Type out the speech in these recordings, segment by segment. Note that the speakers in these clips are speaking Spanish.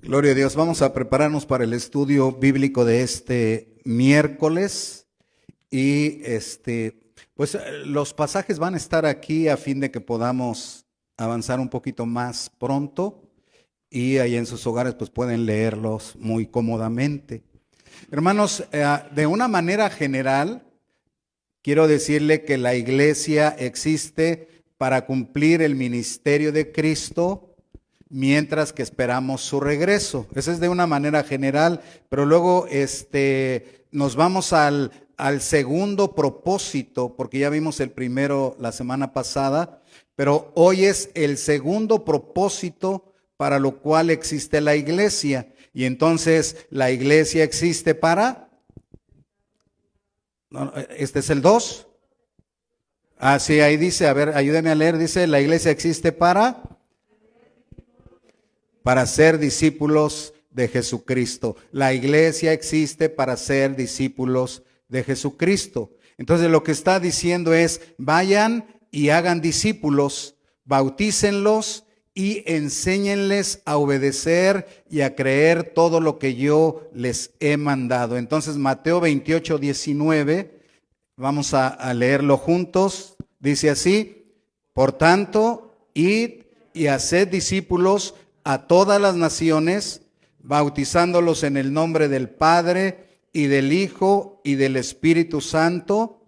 Gloria a Dios. Vamos a prepararnos para el estudio bíblico de este miércoles y pues los pasajes van a estar aquí a fin de que podamos avanzar un poquito más pronto y ahí en sus hogares pues pueden leerlos muy cómodamente. Hermanos, de una manera general, quiero decirle que la iglesia existe para cumplir el ministerio de Cristo mientras que esperamos su regreso. Eso es de una manera general, pero luego nos vamos al segundo propósito, porque ya vimos el primero la semana pasada, pero hoy es el segundo propósito para lo cual existe la iglesia. Y entonces la iglesia existe para... No, este es el 2. Ah, sí, ahí dice, a ver, ayúdeme a leer, dice, la iglesia existe para ser discípulos de Jesucristo. La iglesia existe para ser discípulos de Jesucristo. Entonces lo que está diciendo es, vayan y hagan discípulos, bautícenlos y enséñenles a obedecer y a creer todo lo que yo les he mandado. Entonces Mateo 28:19, vamos a leerlo juntos, dice así: por tanto, id y haced discípulos a todas las naciones, bautizándolos en el nombre del Padre y del Hijo y del Espíritu Santo.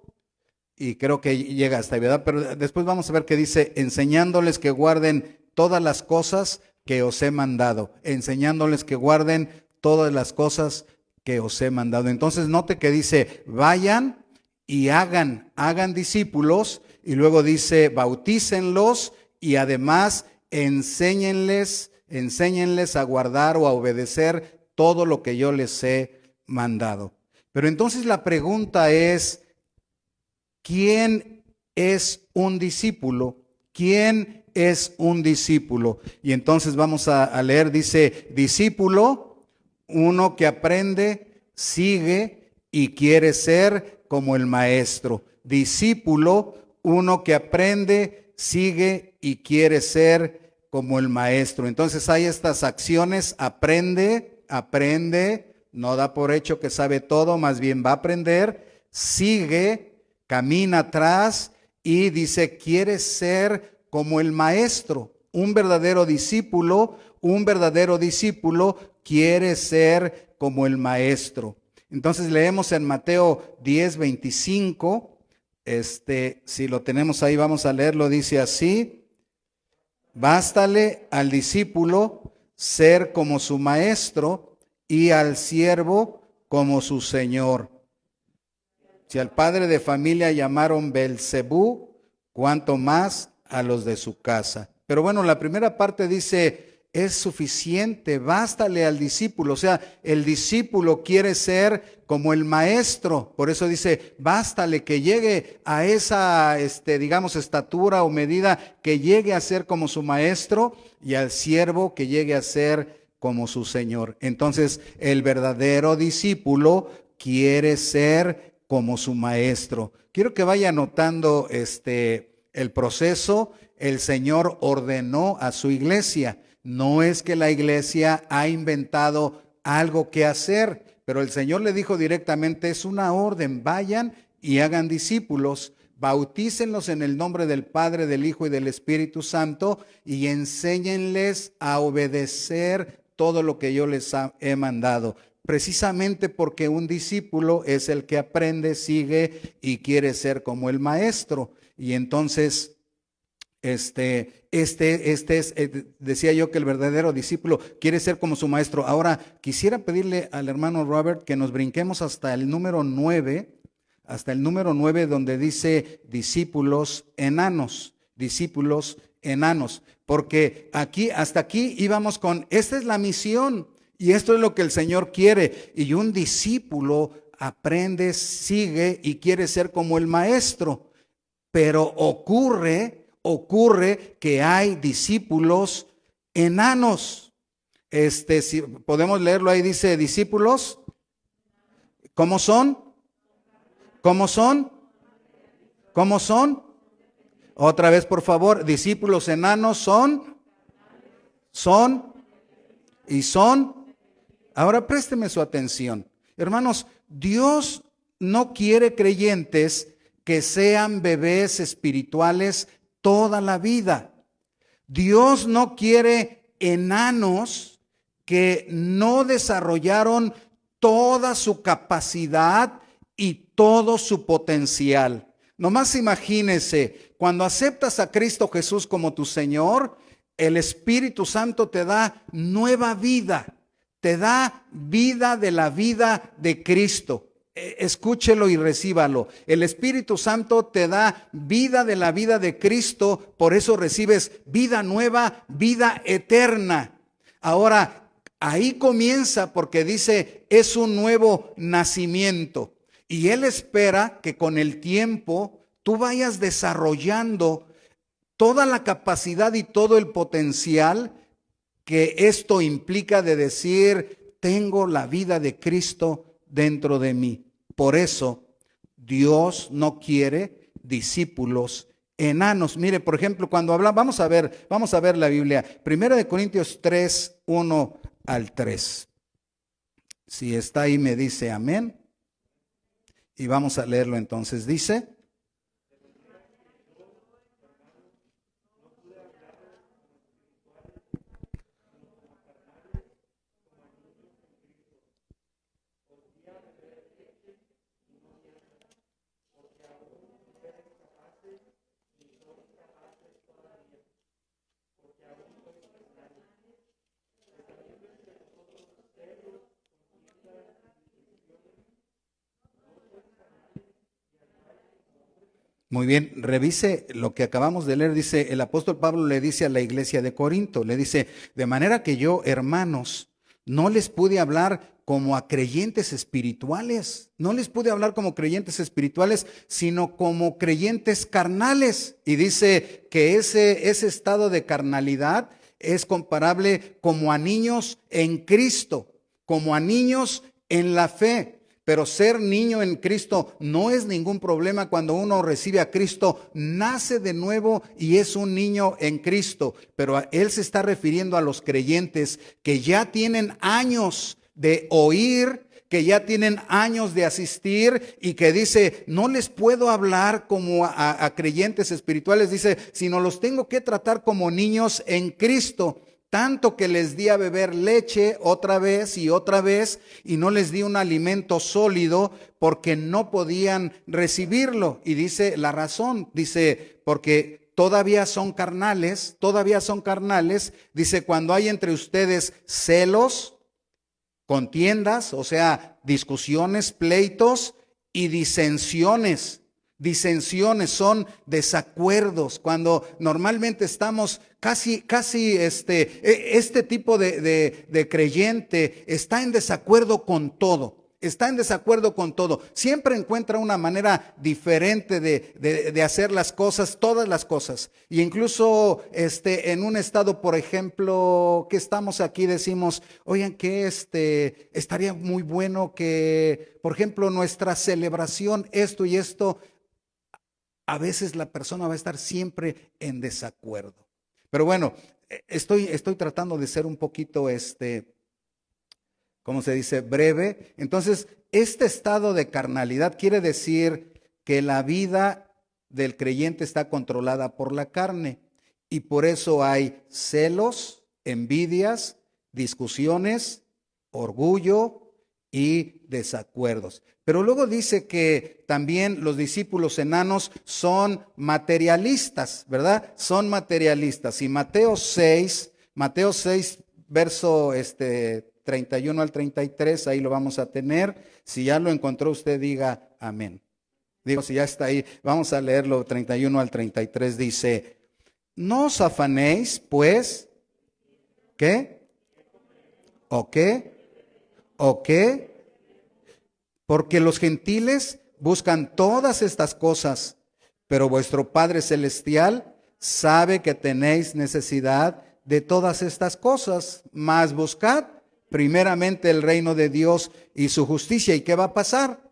Y creo que llega hasta ahí, ¿verdad? Pero después vamos a ver que dice, enseñándoles que guarden todas las cosas que os he mandado. Enseñándoles que guarden todas las cosas que os he mandado. Entonces note que dice, vayan y hagan discípulos. Y luego dice, bautícenlos y además enséñenles a guardar o a obedecer todo lo que yo les he mandado. Pero entonces la pregunta es, ¿quién es un discípulo? ¿Quién es un discípulo? Y entonces vamos a leer, dice, discípulo, uno que aprende, sigue y quiere ser como el maestro. Discípulo, uno que aprende, sigue y quiere ser como el maestro. Entonces hay estas acciones, aprende, no da por hecho que sabe todo, más bien va a aprender, sigue, camina atrás y dice, quiere ser como el maestro. Un verdadero discípulo quiere ser como el maestro. Entonces leemos en Mateo 10:25, si lo tenemos ahí vamos a leerlo, dice así: bástale al discípulo ser como su maestro y al siervo como su señor. Si al padre de familia llamaron Belcebú, cuánto más a los de su casa. Pero bueno, la primera parte dice, es suficiente, bástale al discípulo. O sea, el discípulo quiere ser como el maestro. Por eso dice, bástale que llegue a esa, estatura o medida, que llegue a ser como su maestro, y al siervo que llegue a ser como su señor. Entonces, el verdadero discípulo quiere ser como su maestro. Quiero que vaya notando el proceso. El Señor ordenó a su iglesia. No es que la iglesia ha inventado algo que hacer, pero el Señor le dijo directamente, es una orden, vayan y hagan discípulos, bautícenlos en el nombre del Padre, del Hijo y del Espíritu Santo y enséñenles a obedecer todo lo que yo les he mandado. Precisamente porque un discípulo es el que aprende, sigue y quiere ser como el maestro. Y entonces decía yo que el verdadero discípulo quiere ser como su maestro. Ahora, quisiera pedirle al hermano Robert que nos brinquemos hasta el número 9, donde dice discípulos enanos, porque hasta aquí íbamos con, esta es la misión y esto es lo que el Señor quiere. Y un discípulo aprende, sigue y quiere ser como el maestro, pero ocurre que hay discípulos enanos. Si podemos leerlo ahí, dice discípulos, ¿cómo son? ¿Cómo son? ¿Cómo son? Otra vez, por favor, discípulos enanos son y son. Ahora présteme su atención. Hermanos, Dios no quiere creyentes que sean bebés espirituales toda la vida. Dios no quiere enanos que no desarrollaron toda su capacidad y todo su potencial. Nomás imagínese, cuando aceptas a Cristo Jesús como tu Señor, el Espíritu Santo te da nueva vida, te da vida de la vida de Cristo. Escúchelo y recíbalo. El Espíritu Santo te da vida de la vida de Cristo, por eso recibes vida nueva, vida eterna. Ahora, ahí comienza porque dice, es un nuevo nacimiento. Y Él espera que con el tiempo tú vayas desarrollando toda la capacidad y todo el potencial que esto implica de decir, tengo la vida de Cristo dentro de mí. Por eso Dios no quiere discípulos enanos. Mire, por ejemplo, cuando hablamos, vamos a ver la Biblia. 1 Corintios 3, 1 al 3. Si está ahí me dice amén. Y vamos a leerlo entonces. Dice: muy bien, revise lo que acabamos de leer. Dice, el apóstol Pablo le dice a la iglesia de Corinto, le dice, de manera que yo, hermanos, no les pude hablar como a creyentes espirituales, no les pude hablar como creyentes espirituales, sino como creyentes carnales. Y dice que ese estado de carnalidad es comparable como a niños en Cristo, como a niños en la fe. Pero ser niño en Cristo no es ningún problema. Cuando uno recibe a Cristo, nace de nuevo y es un niño en Cristo. Pero Él se está refiriendo a los creyentes que ya tienen años de oír, que ya tienen años de asistir y que dice, no les puedo hablar como a creyentes espirituales, dice, sino los tengo que tratar como niños en Cristo. Tanto que les di a beber leche otra vez y no les di un alimento sólido porque no podían recibirlo. Y dice la razón, dice, porque todavía son carnales, dice, cuando hay entre ustedes celos, contiendas, o sea, discusiones, pleitos y disensiones. Disensiones son desacuerdos, cuando normalmente estamos casi este tipo de creyente está en desacuerdo con todo, siempre encuentra una manera diferente de hacer las cosas, todas las cosas, y incluso en un estado, por ejemplo, que estamos aquí, decimos, oigan, que estaría muy bueno que, por ejemplo, nuestra celebración, esto y esto. A veces la persona va a estar siempre en desacuerdo. Pero bueno, estoy tratando de ser un poquito, ¿cómo se dice? Breve. Entonces, este estado de carnalidad quiere decir que la vida del creyente está controlada por la carne. Y por eso hay celos, envidias, discusiones, orgullo y desacuerdos. Pero luego dice que también los discípulos enanos son materialistas, ¿verdad? Son materialistas. Y Mateo 6, verso 31 al 33, ahí lo vamos a tener. Si ya lo encontró, usted diga amén. Digo, si ya está ahí, vamos a leerlo 31 al 33, dice, no os afanéis, pues, ¿qué? ¿O qué? ¿O qué? Porque los gentiles buscan todas estas cosas, pero vuestro Padre Celestial sabe que tenéis necesidad de todas estas cosas. Mas buscad primeramente el reino de Dios y su justicia. ¿Y qué va a pasar?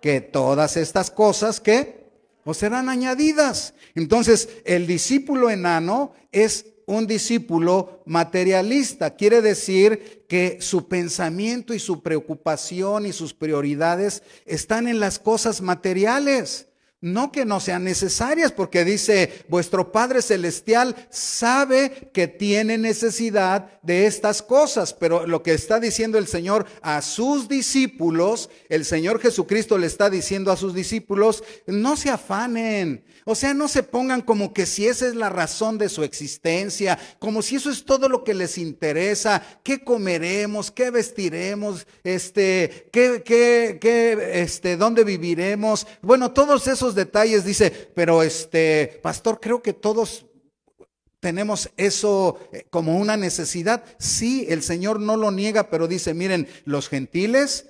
Que todas estas cosas, ¿qué? Os serán añadidas. Entonces, el discípulo enano es un discípulo materialista. Quiere decir que su pensamiento y su preocupación y sus prioridades están en las cosas materiales. No que no sean necesarias, porque dice, vuestro Padre Celestial sabe que tiene necesidad de estas cosas. Pero lo que está diciendo el Señor a sus discípulos, el Señor Jesucristo le está diciendo a sus discípulos, no se afanen. O sea, no se pongan como que si esa es la razón de su existencia, como si eso es todo lo que les interesa. ¿Qué comeremos? ¿Qué vestiremos? ¿Dónde viviremos? Bueno, todos esos detalles dice, pero pastor, creo que todos tenemos eso como una necesidad. Sí, el Señor no lo niega, pero dice, miren, los gentiles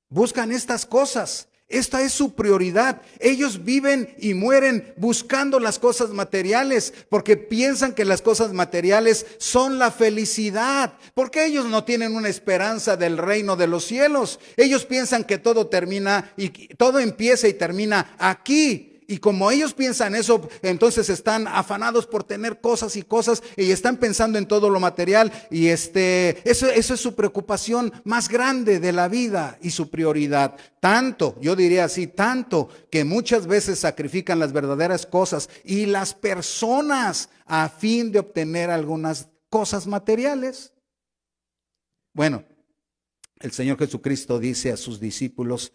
buscan estas cosas. Esta es su prioridad. Ellos viven y mueren buscando las cosas materiales porque piensan que las cosas materiales son la felicidad. Porque ellos no tienen una esperanza del reino de los cielos. Ellos piensan que todo termina y todo empieza y termina aquí. Y como ellos piensan eso, entonces están afanados por tener cosas y cosas y están pensando en todo lo material. Y eso es su preocupación más grande de la vida y su prioridad. Tanto, yo diría así, tanto que muchas veces sacrifican las verdaderas cosas y las personas a fin de obtener algunas cosas materiales. Bueno, el Señor Jesucristo dice a sus discípulos,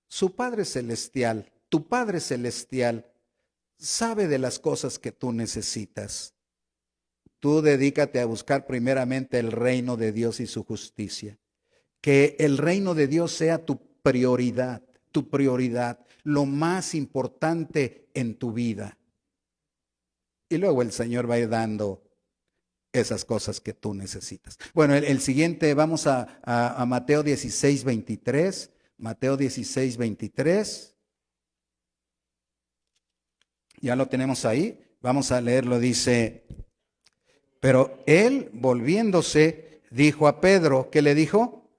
su Padre Celestial, tu Padre Celestial, sabe de las cosas que tú necesitas. Tú dedícate a buscar primeramente el reino de Dios y su justicia. Que el reino de Dios sea tu prioridad, lo más importante en tu vida. Y luego el Señor va a ir dando esas cosas que tú necesitas. Bueno, el siguiente, vamos a Mateo 16, 23. Mateo 16, 23. Ya lo tenemos ahí. Vamos a leerlo. Dice, pero él volviéndose dijo a Pedro, ¿qué le dijo?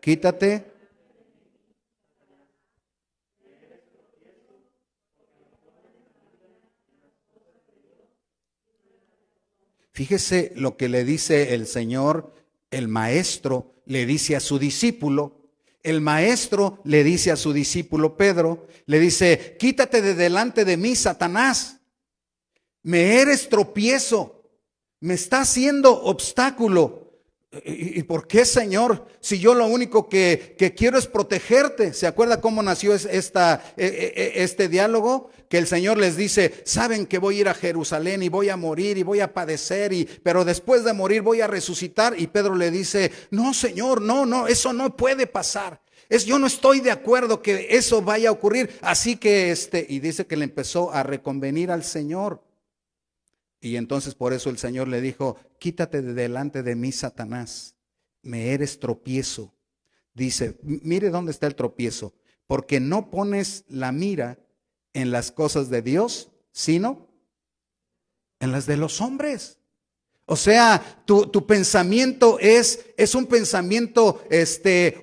Quítate. Fíjese lo que le dice el Señor, el maestro le dice a su discípulo. El maestro le dice a su discípulo Pedro, le dice, quítate de delante de mí, Satanás. Me eres tropiezo, me está haciendo obstáculo. ¿Y por qué, Señor? Si yo lo único que quiero es protegerte. ¿Se acuerda cómo nació este diálogo? Que el Señor les dice, saben que voy a ir a Jerusalén y voy a morir y voy a padecer, pero después de morir voy a resucitar. Y Pedro le dice, no, Señor, no, eso no puede pasar. Yo no estoy de acuerdo que eso vaya a ocurrir. Así que y dice que le empezó a reconvenir al Señor. Y entonces por eso el Señor le dijo, quítate de delante de mí, Satanás, me eres tropiezo. Dice, mire dónde está el tropiezo, porque no pones la mira en las cosas de Dios, sino en las de los hombres. O sea, tu pensamiento es un pensamiento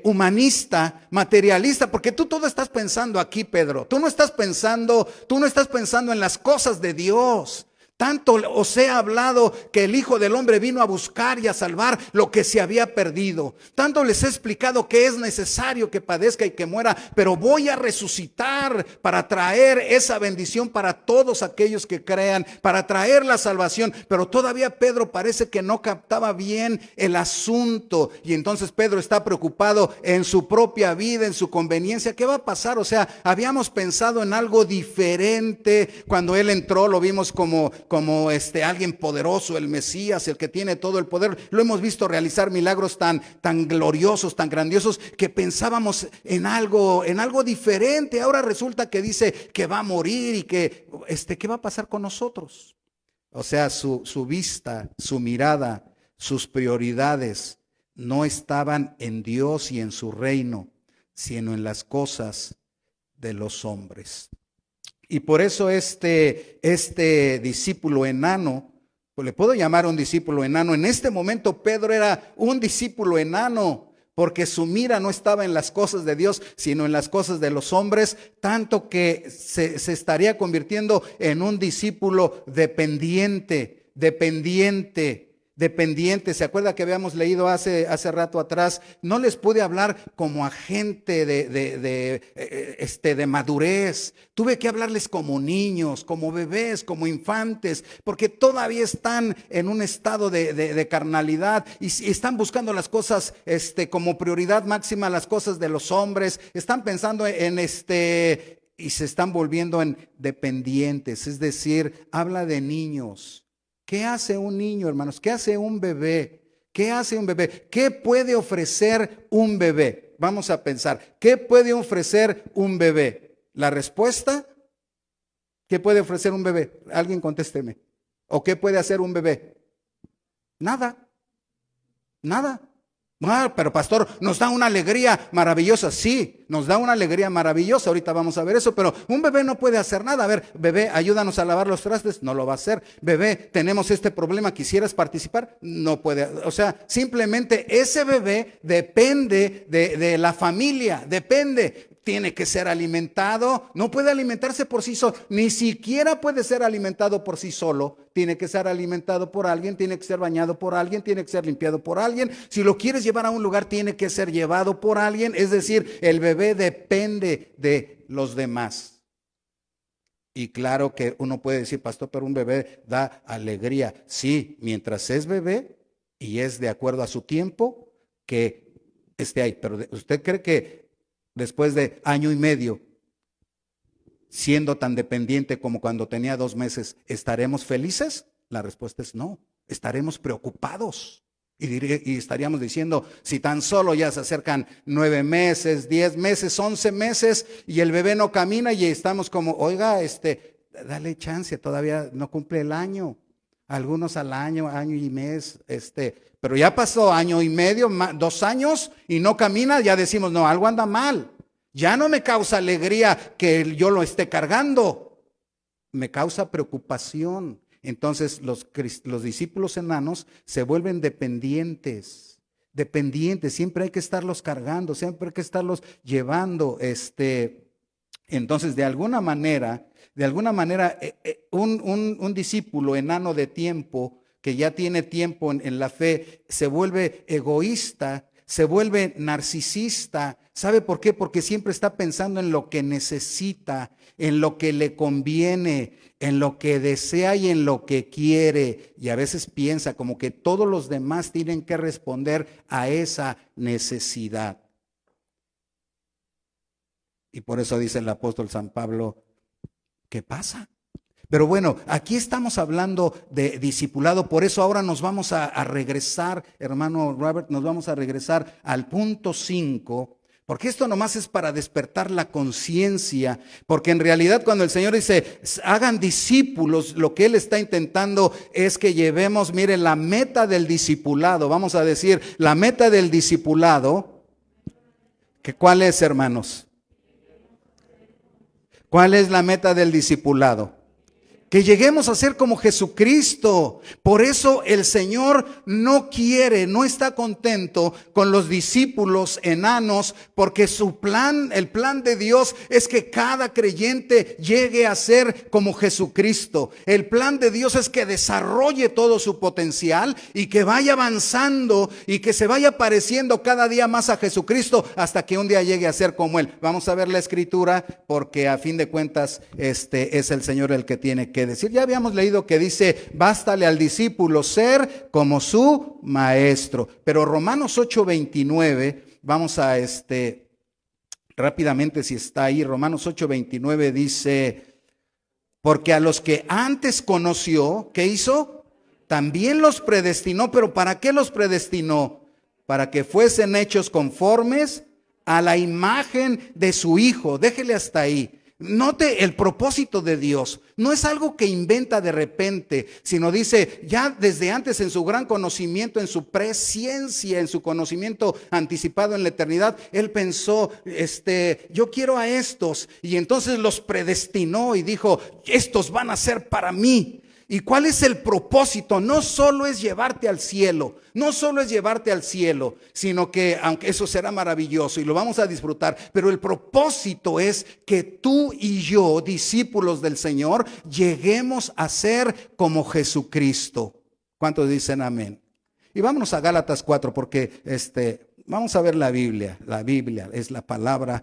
humanista, materialista, porque tú todo estás pensando aquí, Pedro. Tú no estás pensando en las cosas de Dios. Tanto os he hablado que el Hijo del Hombre vino a buscar y a salvar lo que se había perdido. Tanto les he explicado que es necesario que padezca y que muera, pero voy a resucitar para traer esa bendición para todos aquellos que crean, para traer la salvación. Pero todavía Pedro parece que no captaba bien el asunto. Y entonces Pedro está preocupado en su propia vida, en su conveniencia. ¿Qué va a pasar? O sea, habíamos pensado en algo diferente. Cuando él entró lo vimos como alguien poderoso, el Mesías, el que tiene todo el poder. Lo hemos visto realizar milagros tan gloriosos, tan grandiosos, que pensábamos en algo diferente. Ahora resulta que dice que va a morir y que ¿qué va a pasar con nosotros? O sea, su vista, su mirada, sus prioridades no estaban en Dios y en su reino, sino en las cosas de los hombres. Y por eso este discípulo enano, pues le puedo llamar un discípulo enano. En este momento Pedro era un discípulo enano, porque su mira no estaba en las cosas de Dios, sino en las cosas de los hombres, tanto que se estaría convirtiendo en un discípulo dependiente dependiente. ¿Se acuerda que habíamos leído hace rato atrás? No les pude hablar como a gente de madurez. Tuve que hablarles como niños, como bebés, como infantes, porque todavía están en un estado de carnalidad y están buscando las cosas como prioridad máxima, las cosas de los hombres. Están pensando y se están volviendo en dependientes. Es decir, habla de niños. ¿Qué hace un niño, hermanos? ¿Qué hace un bebé? ¿Qué hace un bebé? ¿Qué puede ofrecer un bebé? Vamos a pensar, ¿qué puede ofrecer un bebé? La respuesta, ¿qué puede ofrecer un bebé? Alguien contésteme. ¿O qué puede hacer un bebé? Nada, nada. Ah, pero pastor, nos da una alegría maravillosa. Sí, nos da una alegría maravillosa. Ahorita vamos a ver eso, pero un bebé no puede hacer nada. A ver, bebé, ayúdanos a lavar los trastes. No lo va a hacer. Bebé, tenemos este problema. ¿Quisieras participar? No puede. O sea, simplemente ese bebé depende de la familia. Depende. Tiene que ser alimentado, no puede alimentarse por sí solo, ni siquiera puede ser alimentado por sí solo, tiene que ser alimentado por alguien, tiene que ser bañado por alguien, tiene que ser limpiado por alguien. Si lo quieres llevar a un lugar, tiene que ser llevado por alguien, es decir, el bebé depende de los demás. Y claro que uno puede decir, pastor, pero un bebé da alegría. Sí, mientras es bebé y es de acuerdo a su tiempo que esté ahí. Pero ¿usted cree que después de año y medio, siendo tan dependiente como cuando tenía 2 meses, estaremos felices? La respuesta es no, estaremos preocupados. Y estaríamos diciendo, si tan solo ya se acercan 9 meses, 10 meses, 11 meses, y el bebé no camina y estamos como, oiga, dale chance, todavía no cumple el año. Algunos al año, año y mes, pero ya pasó año y medio, 2 años y no camina, ya decimos, no, algo anda mal. Ya no me causa alegría que yo lo esté cargando, me causa preocupación. Entonces los discípulos enanos se vuelven dependientes, siempre hay que estarlos cargando, siempre hay que estarlos llevando. Entonces de alguna manera, un discípulo enano de tiempo, que ya tiene tiempo en la fe, se vuelve egoísta, se vuelve narcisista. ¿Sabe por qué? Porque siempre está pensando en lo que necesita, en lo que le conviene, en lo que desea y en lo que quiere. Y a veces piensa como que todos los demás tienen que responder a esa necesidad. Y por eso dice el apóstol San Pablo, ¿qué pasa? Pero bueno, aquí estamos hablando de discipulado, por eso ahora nos vamos a regresar, hermano Robert, nos vamos a regresar al punto 5, porque esto nomás es para despertar la conciencia, porque en realidad cuando el Señor dice, hagan discípulos, lo que Él está intentando es que llevemos, mire, la meta del discipulado, vamos a decir, la meta del discipulado, ¿cuál es, hermanos? ¿Cuál es la meta del discipulado? Que lleguemos a ser como Jesucristo. Por eso el Señor no quiere, no está contento con los discípulos enanos, porque su plan, el plan de Dios es que cada creyente llegue a ser como Jesucristo. El plan de Dios es que desarrolle todo su potencial y que vaya avanzando y que se vaya pareciendo cada día más a Jesucristo hasta que un día llegue a ser como Él. Vamos a ver la escritura, porque a fin de cuentas es el Señor el que tiene que decir. Ya habíamos leído que dice, bástale al discípulo ser como su maestro. Pero Romanos 8:29, vamos a rápidamente si está ahí, Romanos 8:29 dice, porque a los que antes conoció, ¿qué hizo? También los predestinó. ¿Pero para qué los predestinó? Para que fuesen hechos conformes a la imagen de su Hijo. Déjele hasta ahí. Note el propósito de Dios. No es algo que inventa de repente, sino dice, ya desde antes en su gran conocimiento, en su presciencia, en su conocimiento anticipado en la eternidad, Él pensó, yo quiero a estos. Y entonces los predestinó y dijo, estos van a ser para mí. ¿Y cuál es el propósito? No solo es llevarte al cielo, no solo es llevarte al cielo, sino que, aunque eso será maravilloso y lo vamos a disfrutar, pero el propósito es que tú y yo, discípulos del Señor, lleguemos a ser como Jesucristo. ¿Cuántos dicen amén? Y vámonos a Gálatas 4 porque vamos a ver la Biblia. La Biblia es la palabra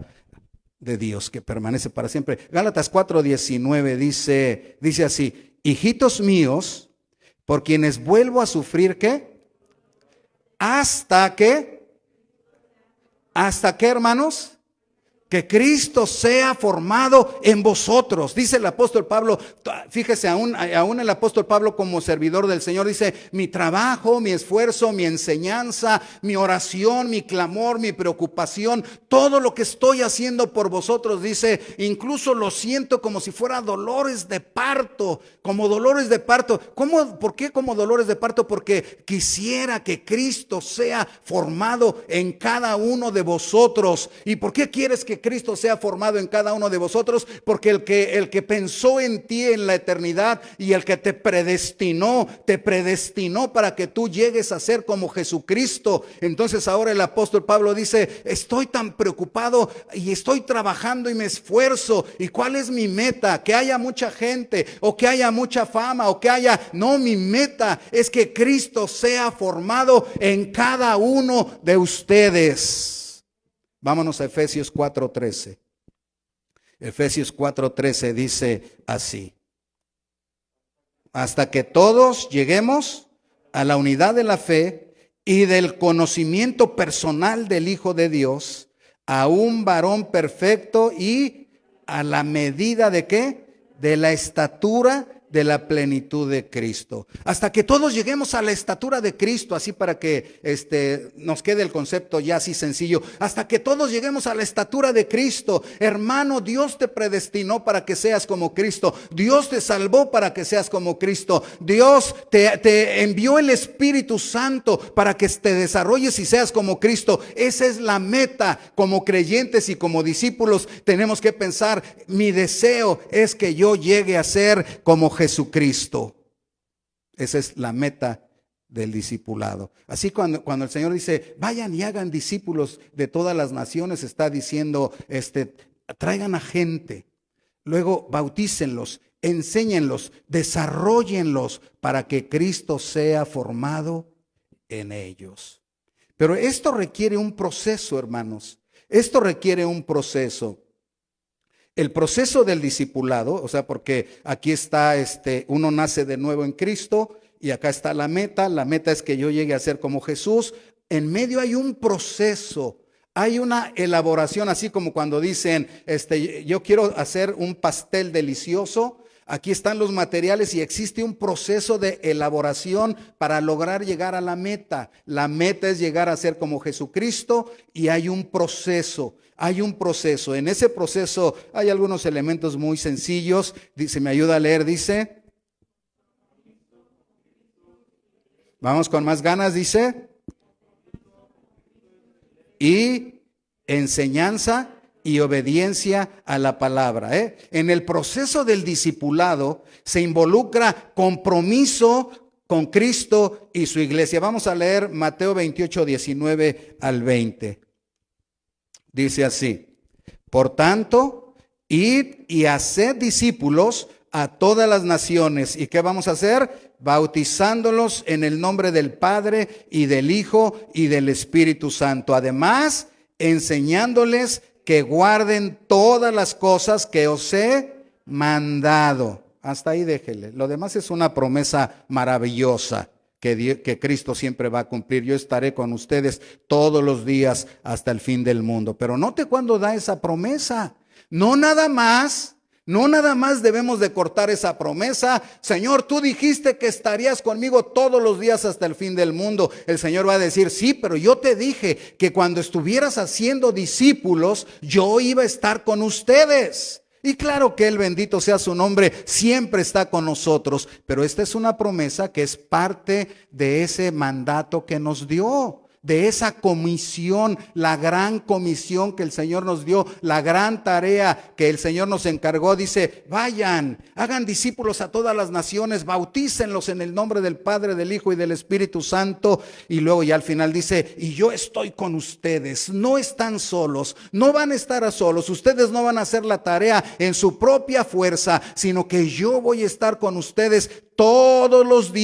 de Dios que permanece para siempre. Gálatas 4:19 dice así: hijitos míos, por quienes vuelvo a sufrir, ¿qué? ¿Hasta qué, hermanos? Que Cristo sea formado en vosotros. Dice el apóstol Pablo, fíjese, aún el apóstol Pablo como servidor del Señor dice: mi trabajo, mi esfuerzo, mi enseñanza, mi oración, mi clamor, mi preocupación, todo lo que estoy haciendo por vosotros, dice, incluso lo siento como si fuera dolores de parto, como dolores de parto. ¿Por qué como dolores de parto? Porque quisiera que Cristo sea formado en cada uno de vosotros. ¿Y por qué quieres que Cristo sea formado en cada uno de vosotros? Porque el que pensó en ti en la eternidad y el que te predestinó para que tú llegues a ser como Jesucristo. Entonces ahora el apóstol Pablo dice: estoy tan preocupado y estoy trabajando y me esfuerzo. ¿Y cuál es mi meta? Que haya mucha gente o que haya mucha fama o que haya... No, mi meta es que Cristo sea formado en cada uno de ustedes. Vámonos a Efesios 4:13. Efesios 4:13 dice así: hasta que todos lleguemos a la unidad de la fe y del conocimiento personal del Hijo de Dios, a un varón perfecto y a la medida de ¿qué? De la estatura de la plenitud de Cristo. Hasta que todos lleguemos a la estatura de Cristo, así para que nos quede el concepto ya así sencillo. Hasta que todos lleguemos a la estatura de Cristo. Hermano, Dios te predestinó para que seas como Cristo. Dios te salvó para que seas como Cristo. Dios te envió el Espíritu Santo para que te desarrolles y seas como Cristo. Esa es la meta. Como creyentes y como discípulos tenemos que pensar: mi deseo es que yo llegue a ser como Jesucristo. Esa es la meta del discipulado. Así cuando el Señor dice: vayan y hagan discípulos de todas las naciones, está diciendo, traigan a gente, luego bautícenlos, enséñenlos, desarróllenlos para que Cristo sea formado en ellos. Pero esto requiere un proceso, hermanos. Esto requiere un proceso. El proceso del discipulado, o sea, porque aquí está, uno nace de nuevo en Cristo y acá está la meta es que yo llegue a ser como Jesús. En medio hay un proceso, hay una elaboración, así como cuando dicen, yo quiero hacer un pastel delicioso. Aquí están los materiales y existe un proceso de elaboración para lograr llegar a la meta. La meta es llegar a ser como Jesucristo y hay un proceso. Hay un proceso. En ese proceso hay algunos elementos muy sencillos. Dice, me ayuda a leer, dice. Vamos con más ganas, dice. Y enseñanza y obediencia a la palabra. En el proceso del discipulado se involucra compromiso con Cristo y su iglesia. Vamos a leer Mateo 28, 19 al 20. Dice así: por tanto, id y haced discípulos a todas las naciones. ¿Y qué vamos a hacer? Bautizándolos en el nombre del Padre y del Hijo y del Espíritu Santo. Además, enseñándoles que guarden todas las cosas que os he mandado. Hasta ahí déjele. Lo demás es una promesa maravillosa que Cristo siempre va a cumplir. Yo estaré con ustedes todos los días hasta el fin del mundo. Pero note cuando da esa promesa. No nada más debemos de cortar esa promesa. Señor, tú dijiste que estarías conmigo todos los días hasta el fin del mundo. El Señor va a decir: sí, pero yo te dije que cuando estuvieras haciendo discípulos, yo iba a estar con ustedes. Y claro que Él, bendito sea su nombre, siempre está con nosotros. Pero esta es una promesa que es parte de ese mandato que nos dio. de esa comisión, la gran comisión que el Señor nos dio, la gran tarea que el Señor nos encargó. Dice, vayan, hagan discípulos a todas las naciones, bautícenlos en el nombre del Padre, del Hijo y del Espíritu Santo. Y luego ya al final dice, y yo estoy con ustedes. No están solos, no van a estar a solos. Ustedes no van a hacer la tarea en su propia fuerza, sino que yo voy a estar con ustedes todos los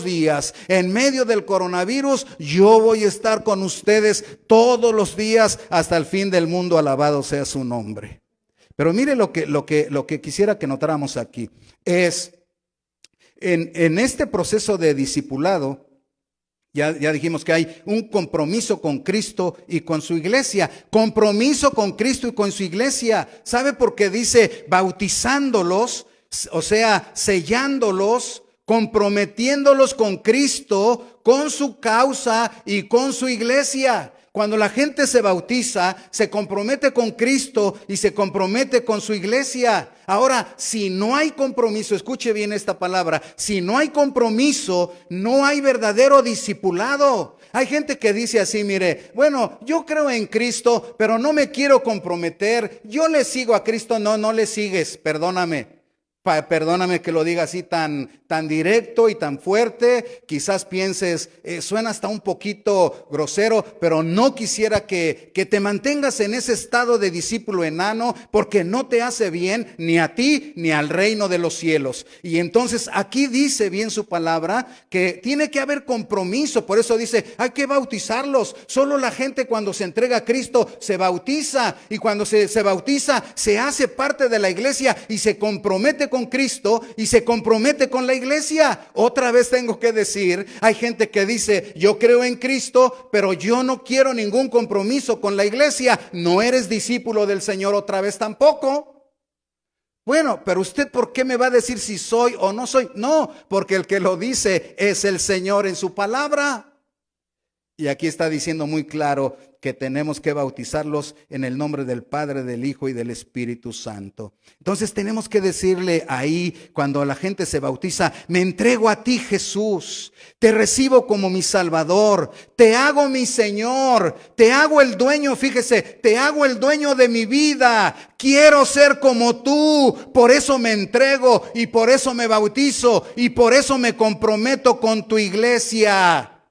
días, en medio del coronavirus, yo voy a estar con ustedes todos los días hasta el fin del mundo, alabado sea su nombre. Pero mire lo que quisiera que notáramos aquí, es en este proceso de discipulado, ya dijimos que hay un compromiso con Cristo y con su iglesia. Compromiso con Cristo y con su iglesia. ¿Sabe por qué dice bautizándolos? O sea, sellándolos, comprometiéndolos con Cristo, con su causa y con su iglesia. Cuando la gente se bautiza, se compromete con Cristo y se compromete con su iglesia. Ahora, si no hay compromiso, escuche bien esta palabra, si no hay compromiso, no hay verdadero discipulado. Hay gente que dice así, mire, bueno, yo creo en Cristo, pero no me quiero comprometer. Yo le sigo a Cristo. No le sigues, perdóname. Perdóname que lo diga así tan directo y tan fuerte. Quizás pienses, suena hasta un poquito grosero, pero no quisiera que te mantengas en ese estado de discípulo enano, porque no te hace bien ni a ti ni al reino de los cielos. Y entonces aquí dice bien su palabra que tiene que haber compromiso. Por eso dice, hay que bautizarlos. Solo la gente cuando se entrega a Cristo se bautiza, y cuando se bautiza se hace parte de la iglesia y se compromete con Cristo y se compromete con la iglesia. Otra vez tengo que decir, hay gente que dice, yo creo en Cristo, pero yo no quiero ningún compromiso con la iglesia. No eres discípulo del Señor otra vez tampoco. Bueno, pero usted, ¿por qué me va a decir si soy o no soy? No, porque el que lo dice es el Señor en su palabra. Y aquí está diciendo muy claro que tenemos que bautizarlos en el nombre del Padre, del Hijo y del Espíritu Santo. Entonces tenemos que decirle ahí, cuando la gente se bautiza, me entrego a ti, Jesús, te recibo como mi Salvador, te hago mi Señor, te hago el dueño, fíjese, te hago el dueño de mi vida, quiero ser como tú, por eso me entrego y por eso me bautizo y por eso me comprometo con tu iglesia.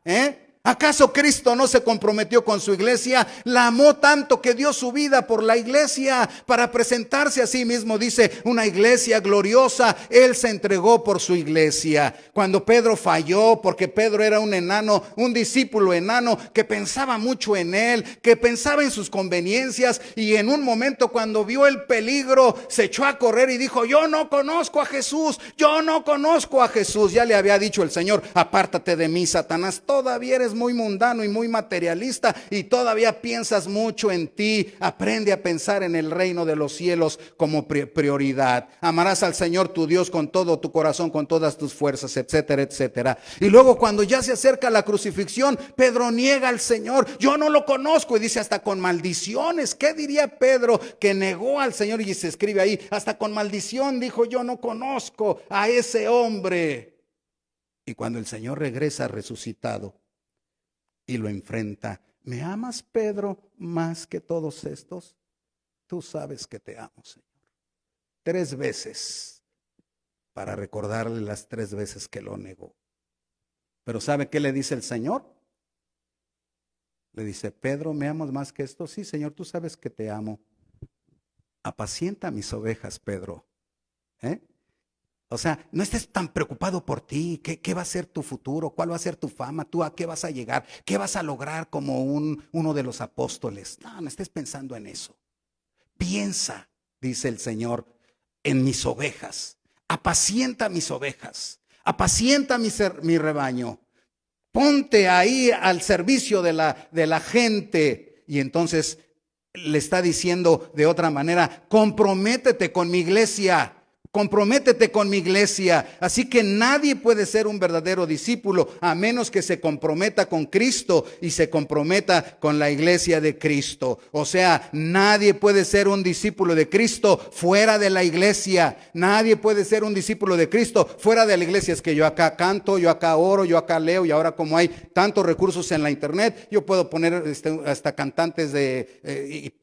¿Acaso Cristo no se comprometió con su iglesia? La amó tanto que dio su vida por la iglesia para presentarse a sí mismo. Dice, una iglesia gloriosa. Él se entregó por su iglesia. Cuando Pedro falló, porque Pedro era un enano, un discípulo enano que pensaba mucho en él, que pensaba en sus conveniencias, y en un momento cuando vio el peligro, se echó a correr y dijo, yo no conozco a Jesús, yo no conozco a Jesús. Ya le había dicho el Señor, apártate de mí, Satanás, todavía eres muy mundano y muy materialista y todavía piensas mucho en ti. Aprende a pensar en el reino de los cielos como prioridad. Amarás al Señor tu Dios con todo tu corazón, con todas tus fuerzas, etcétera, etcétera. Y luego cuando ya se acerca la crucifixión, Pedro niega al Señor, yo no lo conozco, y dice hasta con maldiciones. ¿Qué diría Pedro que negó al Señor? Y se escribe ahí, hasta con maldición dijo, yo no conozco a ese hombre. Y cuando el Señor regresa resucitado y lo enfrenta, ¿me amas, Pedro, más que todos estos? Tú sabes que te amo, Señor. 3 veces para recordarle las 3 veces que lo negó. Pero ¿sabe qué le dice el Señor? Le dice, Pedro, ¿me amas más que esto? Sí, Señor, tú sabes que te amo. Apacienta mis ovejas, Pedro. O sea, no estés tan preocupado por ti. ¿Qué va a ser tu futuro? ¿Cuál va a ser tu fama? ¿Tú a qué vas a llegar? ¿Qué vas a lograr como uno de los apóstoles? No estés pensando en eso. Piensa, dice el Señor, en mis ovejas. Apacienta mis ovejas. Apacienta mi rebaño. Ponte ahí al servicio de la gente. Y entonces le está diciendo de otra manera, comprométete con mi iglesia. Comprométete con mi iglesia. Así que nadie puede ser un verdadero discípulo a menos que se comprometa con Cristo y se comprometa con la iglesia de Cristo. O sea, nadie puede ser un discípulo de Cristo fuera de la iglesia. Nadie puede ser un discípulo de Cristo fuera de la iglesia. Es que yo acá canto, yo acá oro, yo acá leo, y ahora como hay tantos recursos en la internet, yo puedo poner hasta cantantes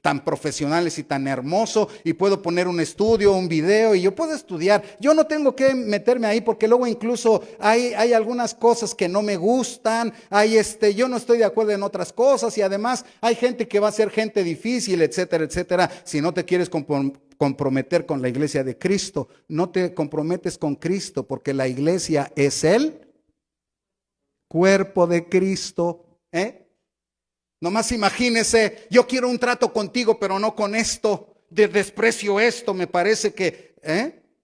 tan profesionales y tan hermosos, y puedo poner un estudio, un video, y yo puedo estudiar. Yo no tengo que meterme ahí porque luego incluso hay algunas cosas que no me gustan, yo no estoy de acuerdo en otras cosas, y además hay gente que va a ser gente difícil, etcétera, etcétera. Si no te quieres comprometer con la iglesia de Cristo, no te comprometes con Cristo, porque la iglesia es el cuerpo de Cristo. Nomás imagínese, yo quiero un trato contigo, pero no con esto, desprecio esto, me parece que,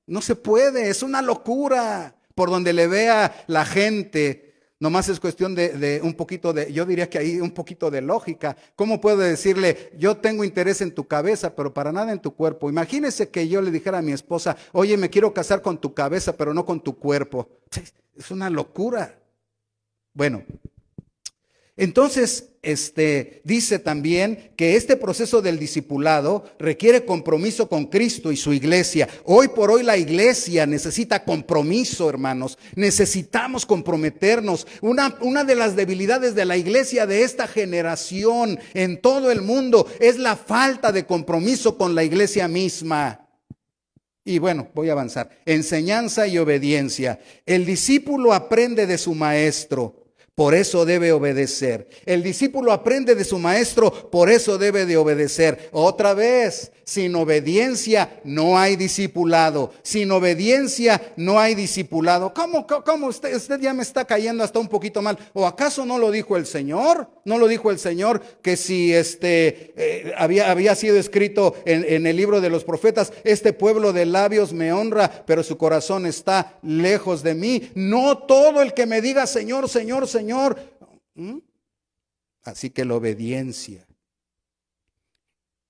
no se puede, es una locura. Por donde le vea la gente, nomás es cuestión de un poquito yo diría que hay un poquito de lógica. ¿Cómo puedo decirle, yo tengo interés en tu cabeza, pero para nada en tu cuerpo? Imagínese que yo le dijera a mi esposa, oye, me quiero casar con tu cabeza, pero no con tu cuerpo. Es una locura. Bueno. Entonces, dice también que este proceso del discipulado requiere compromiso con Cristo y su iglesia. Hoy por hoy la iglesia necesita compromiso, hermanos. Necesitamos comprometernos. Una de las debilidades de la iglesia de esta generación en todo el mundo es la falta de compromiso con la iglesia misma. Y bueno, voy a avanzar. Enseñanza y obediencia. El discípulo aprende de su maestro. Por eso debe obedecer. El discípulo aprende de su maestro, por eso debe de obedecer. Otra vez, sin obediencia no hay discipulado. Sin obediencia no hay discipulado. ¿Cómo usted ya me está cayendo hasta un poquito mal? ¿O acaso no lo dijo el Señor? ¿No lo dijo el Señor que si había sido escrito en el libro de los profetas, este pueblo de labios me honra, pero su corazón está lejos de mí? No todo el que me diga Señor, Señor, Señor. Así que la obediencia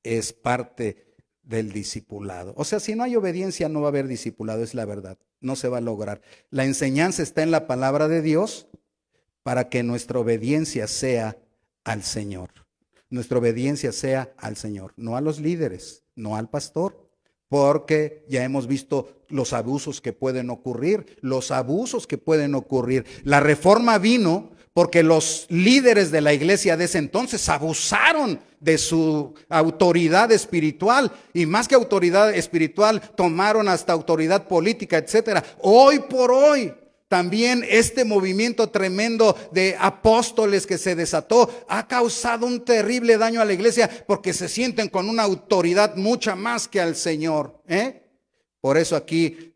es parte del discipulado. O sea, si no hay obediencia no va a haber discipulado, es la verdad. No se va a lograr. La enseñanza está en la palabra de Dios para que nuestra obediencia sea al Señor. Nuestra obediencia sea al Señor, no a los líderes, no al pastor. Porque ya hemos visto los abusos que pueden ocurrir, La reforma vino porque los líderes de la iglesia de ese entonces abusaron de su autoridad espiritual, y más que autoridad espiritual, tomaron hasta autoridad política, etcétera. Hoy por hoy, también este movimiento tremendo de apóstoles que se desató ha causado un terrible daño a la iglesia porque se sienten con una autoridad mucha más que al Señor. Por eso aquí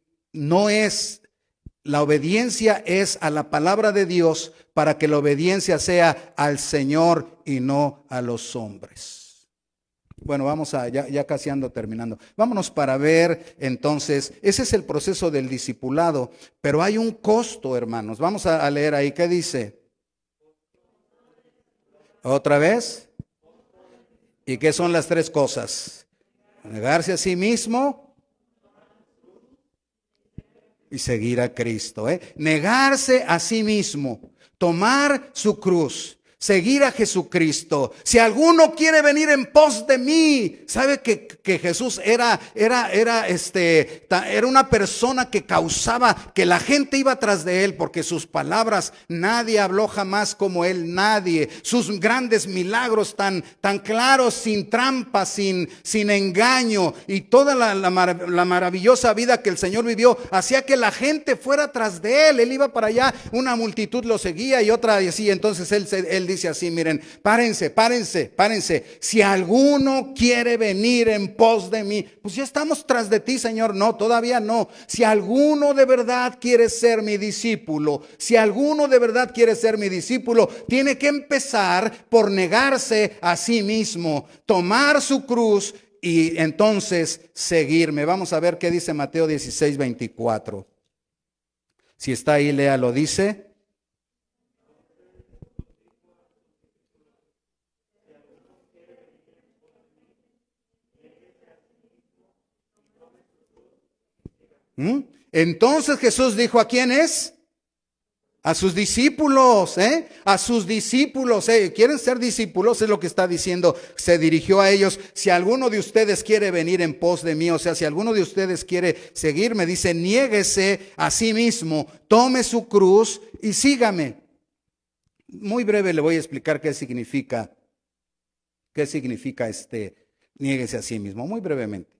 la obediencia es a la palabra de Dios, para que la obediencia sea al Señor y no a los hombres. Bueno, vamos ya casi ando terminando. Vámonos para ver entonces, ese es el proceso del discipulado, pero hay un costo, hermanos. Vamos a leer ahí, ¿qué dice? ¿Otra vez? ¿Y qué son las tres cosas? Negarse a sí mismo y seguir a Cristo. Negarse a sí mismo, tomar su cruz. Seguir a Jesucristo. Si alguno quiere venir en pos de mí, sabe que Jesús era una persona que causaba que la gente iba tras de él, porque sus palabras nadie habló jamás como él, nadie. Sus grandes milagros tan claros, sin trampa, sin engaño, y toda la maravillosa vida que el Señor vivió hacía que la gente fuera tras de él. Él iba para allá, una multitud lo seguía y otra y así. Entonces él dice así, miren, párense. Si alguno quiere venir en pos de mí, pues ya estamos tras de ti, Señor. No, todavía no. Si alguno de verdad quiere ser mi discípulo, tiene que empezar por negarse a sí mismo, tomar su cruz y entonces seguirme. Vamos a ver qué dice Mateo 16:24. Si está ahí, léalo. Dice: ¿Mm? Entonces Jesús dijo, ¿a quiénes? A sus discípulos, a sus discípulos, ¿quieren ser discípulos? Es lo que está diciendo. Se dirigió a ellos. Si alguno de ustedes quiere venir en pos de mí, o sea, si alguno de ustedes quiere seguirme, dice, niéguese a sí mismo, tome su cruz y sígame. Muy breve le voy a explicar qué significa niéguese a sí mismo, muy brevemente.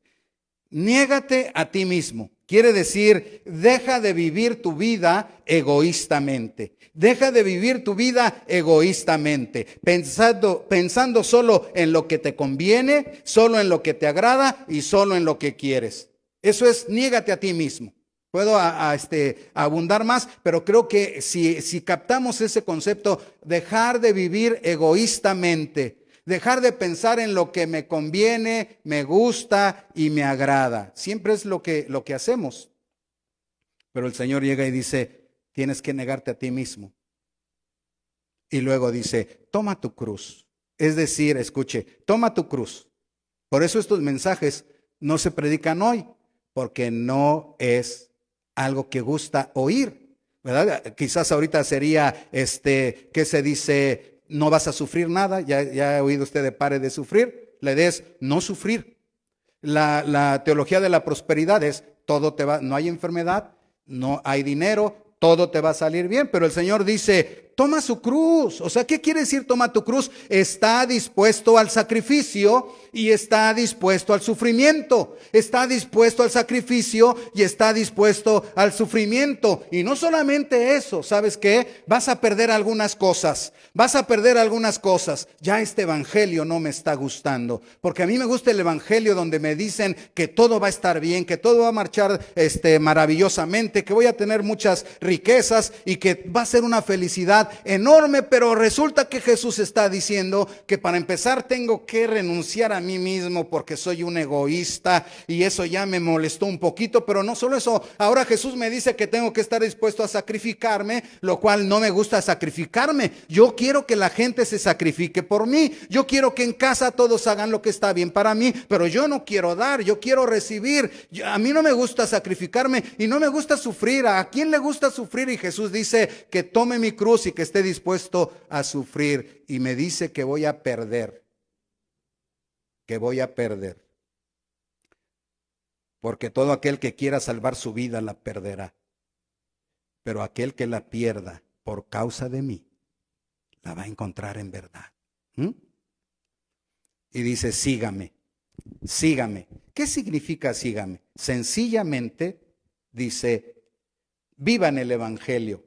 Niégate a ti mismo. Quiere decir, deja de vivir tu vida egoístamente. Deja de vivir tu vida egoístamente, pensando solo en lo que te conviene, solo en lo que te agrada y solo en lo que quieres. Eso es, niégate a ti mismo. Puedo abundar más, pero creo que si captamos ese concepto, dejar de vivir egoístamente, dejar de pensar en lo que me conviene, me gusta y me agrada. Siempre es lo que hacemos. Pero el Señor llega y dice, tienes que negarte a ti mismo. Y luego dice, toma tu cruz. Es decir, escuche, toma tu cruz. Por eso estos mensajes no se predican hoy, porque no es algo que gusta oír, ¿verdad? Quizás ahorita sería, ¿qué se dice? No vas a sufrir nada, ya ha oído usted de pare de sufrir, la idea es no sufrir. La teología de la prosperidad es todo te va, no hay enfermedad, no hay dinero, todo te va a salir bien, pero el Señor dice, toma su cruz. O sea, ¿qué quiere decir toma tu cruz? Está dispuesto al sacrificio y está dispuesto al sufrimiento. Está dispuesto al sacrificio y está dispuesto al sufrimiento. Y no solamente eso, ¿sabes qué? Vas a perder algunas cosas. Vas a perder algunas cosas. Ya este evangelio no me está gustando. Porque a mí me gusta el evangelio donde me dicen que todo va a estar bien, que todo va a marchar maravillosamente, que voy a tener muchas riquezas y que va a ser una felicidad enorme, pero resulta que Jesús está diciendo que para empezar tengo que renunciar a mí mismo porque soy un egoísta y eso ya me molestó un poquito, pero no solo eso, ahora Jesús me dice que tengo que estar dispuesto a sacrificarme, lo cual no me gusta sacrificarme. Yo quiero que la gente se sacrifique por mí, yo quiero que en casa todos hagan lo que está bien para mí, pero yo no quiero dar, yo quiero recibir. A mí no me gusta sacrificarme y no me gusta sufrir. ¿A quién le gusta sufrir? Y Jesús dice que tome mi cruz y que esté dispuesto a sufrir. Y me dice que voy a perder. Que voy a perder. Porque todo aquel que quiera salvar su vida la perderá. Pero aquel que la pierda por causa de mí, la va a encontrar en verdad. Y dice, sígame, sígame. ¿Qué significa sígame? Sencillamente dice, vivan el evangelio.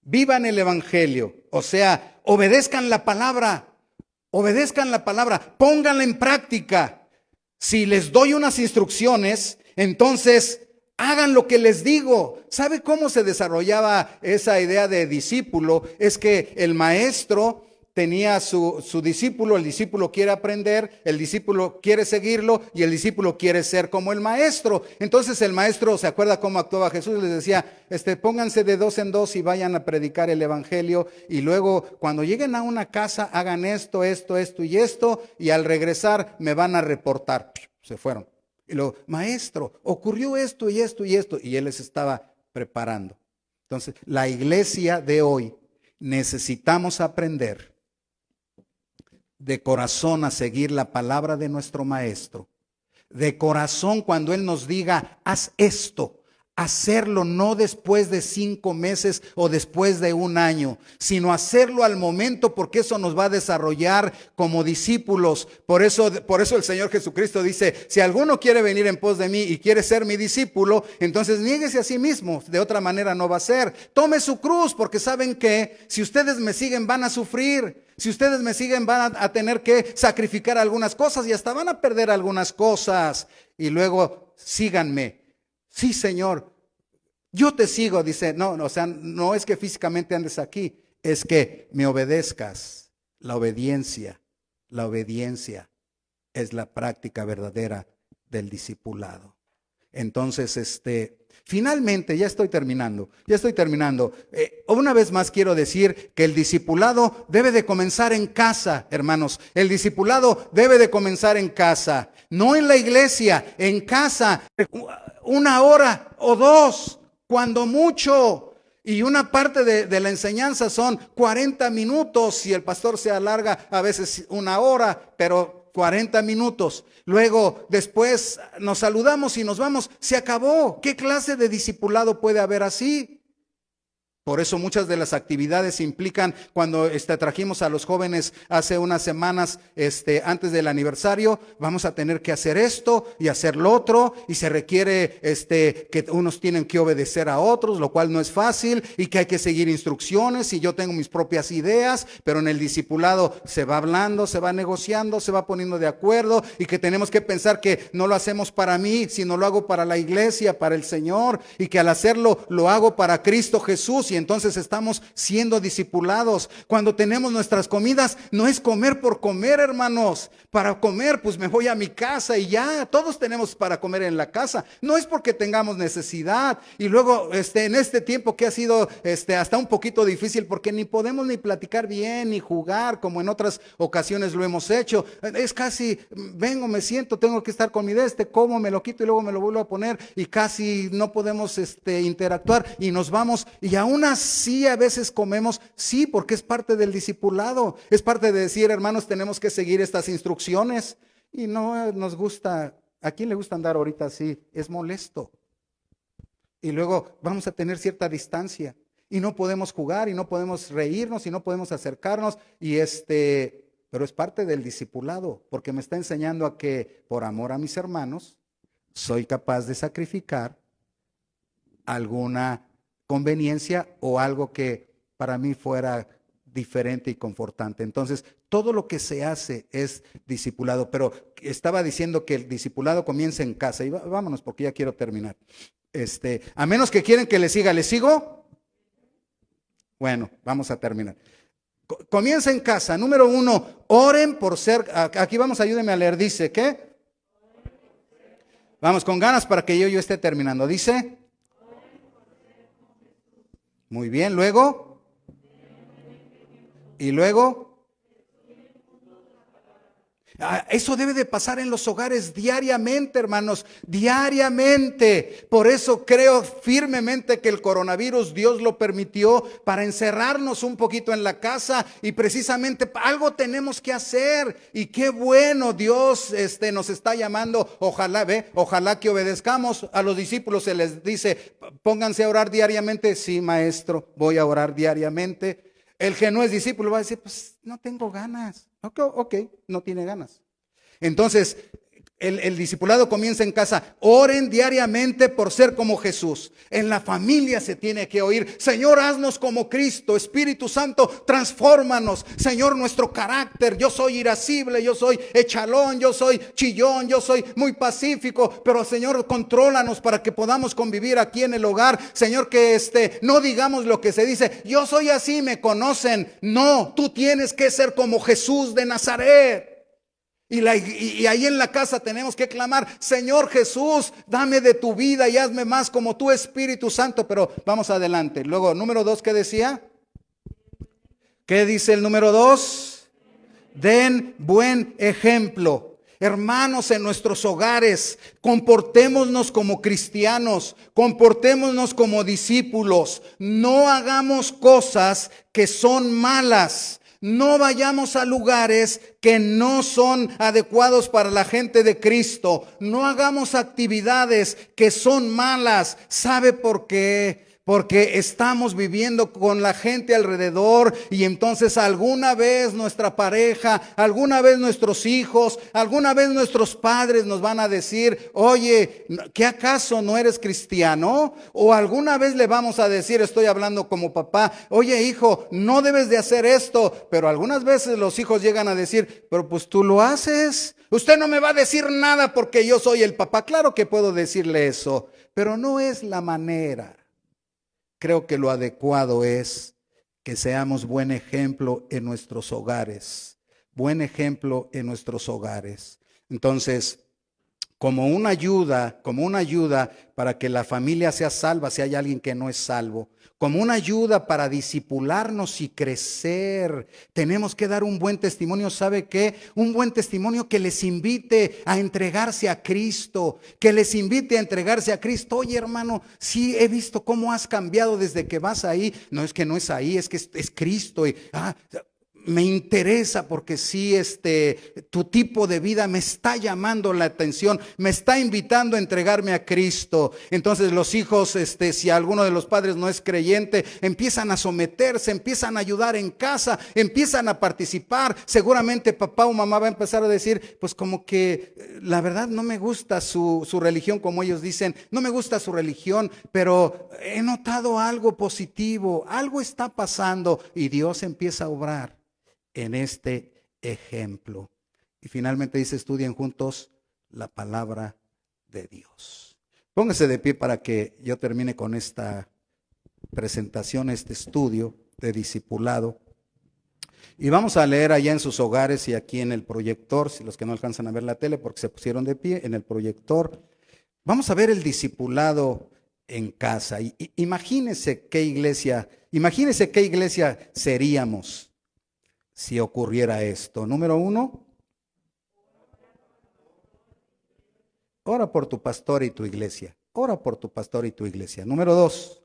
Vivan el evangelio, o sea, obedezcan la palabra, pónganla en práctica. Si les doy unas instrucciones, entonces hagan lo que les digo. ¿Sabe cómo se desarrollaba esa idea de discípulo? Es que el maestro tenía su discípulo, el discípulo quiere aprender, el discípulo quiere seguirlo y el discípulo quiere ser como el maestro. Entonces el maestro, ¿se acuerda cómo actuaba Jesús? Les decía, pónganse de 2 en 2 y vayan a predicar el evangelio y luego cuando lleguen a una casa hagan esto y al regresar me van a reportar. Se fueron. Y luego, maestro, ocurrió esto y él les estaba preparando. Entonces, la iglesia de hoy necesitamos aprender de corazón a seguir la palabra de nuestro maestro. De corazón cuando él nos diga, haz esto, hacerlo no después de 5 meses o después de 1 año, sino hacerlo al momento, porque eso nos va a desarrollar como discípulos. Por eso el Señor Jesucristo dice, si alguno quiere venir en pos de mí y quiere ser mi discípulo, entonces niéguese a sí mismo, de otra manera no va a ser. Tome su cruz, porque saben que si ustedes me siguen van a sufrir. Si ustedes me siguen van a tener que sacrificar algunas cosas y hasta van a perder algunas cosas. Y luego síganme. Sí, Señor, yo te sigo, dice, no es que físicamente andes aquí, es que me obedezcas. La obediencia es la práctica verdadera del discipulado. Entonces, finalmente, ya estoy terminando. Una vez más quiero decir que el discipulado debe de comenzar en casa, hermanos. El discipulado debe de comenzar en casa, no en la iglesia, en casa. 1 hora o 2, cuando mucho. Y una parte de la enseñanza son 40 minutos. Si el pastor se alarga a veces 1 hora, pero 40 minutos. Luego, después nos saludamos y nos vamos. Se acabó. ¿Qué clase de discipulado puede haber así? Por eso muchas de las actividades implican, cuando trajimos a los jóvenes hace unas semanas, antes del aniversario, vamos a tener que hacer esto y hacer lo otro, y se requiere que unos tienen que obedecer a otros, lo cual no es fácil, y que hay que seguir instrucciones, y yo tengo mis propias ideas, pero en el discipulado se va hablando, se va negociando, se va poniendo de acuerdo, y que tenemos que pensar que no lo hacemos para mí, sino lo hago para la iglesia, para el Señor, y que al hacerlo lo hago para Cristo Jesús. Y entonces estamos siendo discipulados. Cuando tenemos nuestras comidas, no es comer por comer, hermanos. Para comer, pues me voy a mi casa y ya. Todos tenemos para comer en la casa. No es porque tengamos necesidad. Y luego, en este tiempo que ha sido hasta un poquito difícil, porque ni podemos ni platicar bien, ni jugar, como en otras ocasiones lo hemos hecho. Es casi, vengo, me siento, tengo que estar con mi como, me lo quito y luego me lo vuelvo a poner. Y casi no podemos interactuar y nos vamos. Y aún así a veces comemos, sí, porque es parte del discipulado, es parte de decir, hermanos, tenemos que seguir estas instrucciones. Y no nos gusta, ¿a quién le gusta andar ahorita así? Es molesto. Y luego vamos a tener cierta distancia y no podemos jugar y no podemos reírnos y no podemos acercarnos y pero es parte del discipulado, porque me está enseñando a que por amor a mis hermanos soy capaz de sacrificar alguna conveniencia o algo que para mí fuera diferente y confortante. Entonces, todo lo que se hace es discipulado, pero estaba diciendo que el discipulado comienza en casa. Y vámonos porque ya quiero terminar. A menos que quieren que le siga, ¿le sigo? Bueno, vamos a terminar. Comienza en casa. Número 1, oren por ser, aquí vamos, ayúdenme a leer, dice, ¿qué? Vamos con ganas para que yo esté terminando. Dice, muy bien, luego, y luego, eso debe de pasar en los hogares diariamente, hermanos, diariamente. Por eso creo firmemente que el coronavirus Dios lo permitió para encerrarnos un poquito en la casa y precisamente algo tenemos que hacer. Y qué bueno, Dios nos está llamando, ojalá que obedezcamos. A los discípulos se les dice, pónganse a orar diariamente. Sí, maestro, voy a orar diariamente. El que no es discípulo va a decir, pues no tengo ganas. Ok, no tiene ganas. Entonces, el discipulado comienza en casa. Oren diariamente por ser como Jesús. En la familia se tiene que oír, Señor, haznos como Cristo. Espíritu Santo, transfórmanos. Señor, nuestro carácter. Yo soy irascible, yo soy echalón, yo soy chillón, yo soy muy pacífico. Pero Señor, contrólanos para que podamos convivir aquí en el hogar. Señor, que no digamos lo que se dice, yo soy así, me conocen. No, tú tienes que ser como Jesús de Nazaret. Y ahí en la casa tenemos que clamar, Señor Jesús, dame de tu vida y hazme más como tu Espíritu Santo. Pero vamos adelante. Luego, número 2, ¿qué decía? ¿Qué dice el número 2? Den buen ejemplo. Hermanos, en nuestros hogares, comportémonos como cristianos, comportémonos como discípulos. No hagamos cosas que son malas. No vayamos a lugares que no son adecuados para la gente de Cristo. No hagamos actividades que son malas. ¿Sabe por qué? Porque estamos viviendo con la gente alrededor y entonces alguna vez nuestra pareja, alguna vez nuestros hijos, alguna vez nuestros padres nos van a decir, oye, ¿qué acaso no eres cristiano? O alguna vez le vamos a decir, estoy hablando como papá, oye hijo, no debes de hacer esto. Pero algunas veces los hijos llegan a decir, pero pues tú lo haces. Usted no me va a decir nada porque yo soy el papá. Claro que puedo decirle eso, pero no es la manera. Creo que lo adecuado es que seamos buen ejemplo en nuestros hogares. Buen ejemplo en nuestros hogares. Entonces, como una ayuda para que la familia sea salva si hay alguien que no es salvo, como una ayuda para disipularnos y crecer. Tenemos que dar un buen testimonio, ¿sabe qué? Un buen testimonio que les invite a entregarse a Cristo, que les invite a entregarse a Cristo. Oye, hermano, sí he visto cómo has cambiado desde que vas ahí. No es que no es ahí, es que es Cristo. Me interesa porque sí, tu tipo de vida me está llamando la atención, me está invitando a entregarme a Cristo. Entonces los hijos, si alguno de los padres no es creyente, empiezan a someterse, empiezan a ayudar en casa, empiezan a participar. Seguramente papá o mamá va a empezar a decir, pues como que la verdad no me gusta su religión, como ellos dicen, no me gusta su religión, pero he notado algo positivo, algo está pasando y Dios empieza a obrar en este ejemplo. Y finalmente dice, estudien juntos la palabra de Dios. Póngase de pie para que yo termine con esta presentación, este estudio de discipulado. Y vamos a leer allá en sus hogares y aquí en el proyector, si los que no alcanzan a ver la tele porque se pusieron de pie, en el proyector. Vamos a ver el discipulado en casa. Imagínense qué iglesia seríamos si ocurriera esto. Número 1, ora por tu pastor y tu iglesia. Ora por tu pastor y tu iglesia. Número 2,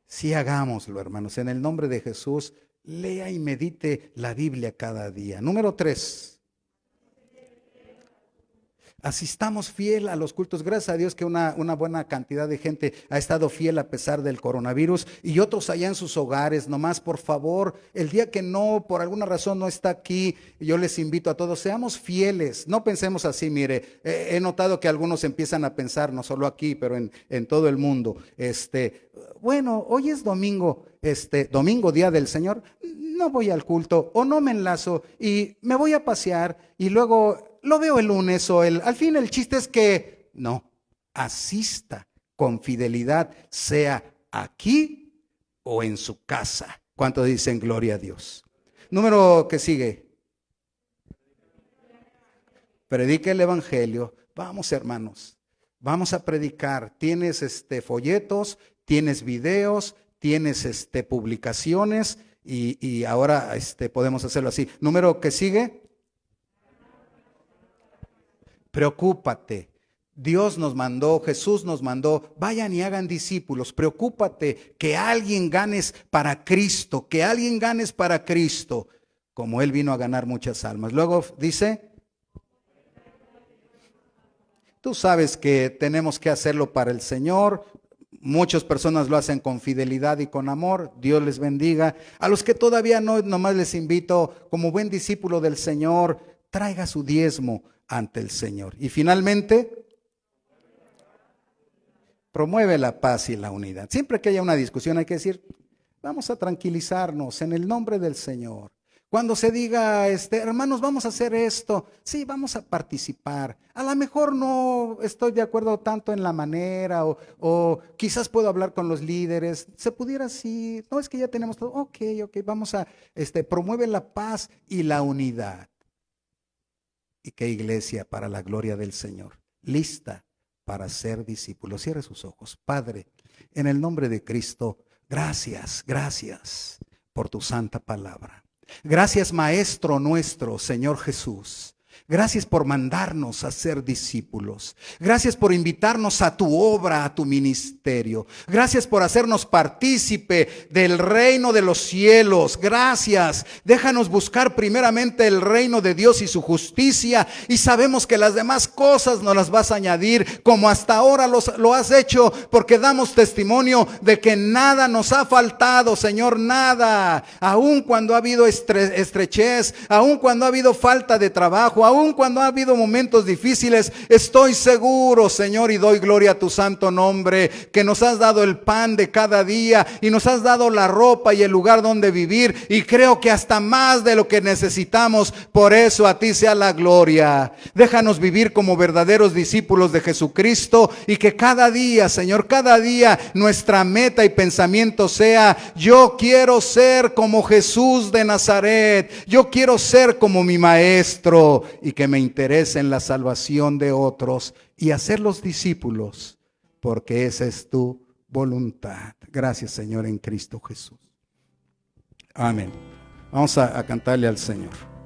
sí hagámoslo, hermanos. En el nombre de Jesús, lea y medite la Biblia cada día. Número 3, asistamos fiel a los cultos. Gracias a Dios que una buena cantidad de gente ha estado fiel a pesar del coronavirus y otros allá en sus hogares. Nomás, por favor, el día que no, por alguna razón no está aquí, yo les invito a todos, seamos fieles. No pensemos así, mire, he notado que algunos empiezan a pensar, no solo aquí, pero en todo el mundo. Bueno, hoy es domingo, domingo, día del Señor, no voy al culto o no me enlazo y me voy a pasear y luego lo veo el lunes o al fin el chiste es que no, asista con fidelidad, sea aquí o en su casa. ¿Cuántos dicen gloria a Dios? Número que sigue. Predica el evangelio. Vamos, hermanos, vamos a predicar. Tienes folletos, tienes videos, tienes publicaciones y ahora podemos hacerlo así. Número que sigue. Preocúpate. Dios nos mandó, Jesús nos mandó, vayan y hagan discípulos. Preocúpate que alguien ganes para Cristo, que alguien ganes para Cristo, como Él vino a ganar muchas almas. Luego dice, tú sabes que tenemos que hacerlo para el Señor. Muchas personas lo hacen con fidelidad y con amor. Dios les bendiga. A los que todavía no, nomás les invito, como buen discípulo del Señor, traiga su diezmo ante el Señor. Y finalmente, promueve la paz y la unidad. Siempre que haya una discusión hay que decir, vamos a tranquilizarnos en el nombre del Señor. Cuando se diga, hermanos, vamos a hacer esto, sí, vamos a participar. A lo mejor no estoy de acuerdo tanto en la manera o quizás puedo hablar con los líderes. Se pudiera así, no es que ya tenemos todo, ok, vamos a, promueve la paz y la unidad. ¿Y qué iglesia para la gloria del Señor? Lista para ser discípulos. Cierre sus ojos. Padre, en el nombre de Cristo, gracias por tu santa palabra. Gracias, Maestro nuestro, Señor Jesús. Gracias por mandarnos a ser discípulos. Gracias por invitarnos a tu obra, a tu ministerio. Gracias por hacernos partícipe del reino de los cielos. Gracias. Déjanos buscar primeramente el reino de Dios y su justicia. Y sabemos que las demás cosas nos las vas a añadir, como hasta ahora lo has hecho, porque damos testimonio de que nada nos ha faltado, Señor, nada. Aun cuando ha habido estrechez, aun cuando ha habido falta de trabajo, aun cuando ha habido momentos difíciles, estoy seguro, Señor, y doy gloria a tu santo nombre, que nos has dado el pan de cada día y nos has dado la ropa y el lugar donde vivir, y creo que hasta más de lo que necesitamos. Por eso a ti sea la gloria. Déjanos vivir como verdaderos discípulos de Jesucristo y que cada día, Señor, cada día nuestra meta y pensamiento sea: yo quiero ser como Jesús de Nazaret, yo quiero ser como mi Maestro. y que me interese en la salvación de otros y hacerlos discípulos, porque esa es tu voluntad. Gracias, Señor, en Cristo Jesús. Amén. Vamos a cantarle al Señor.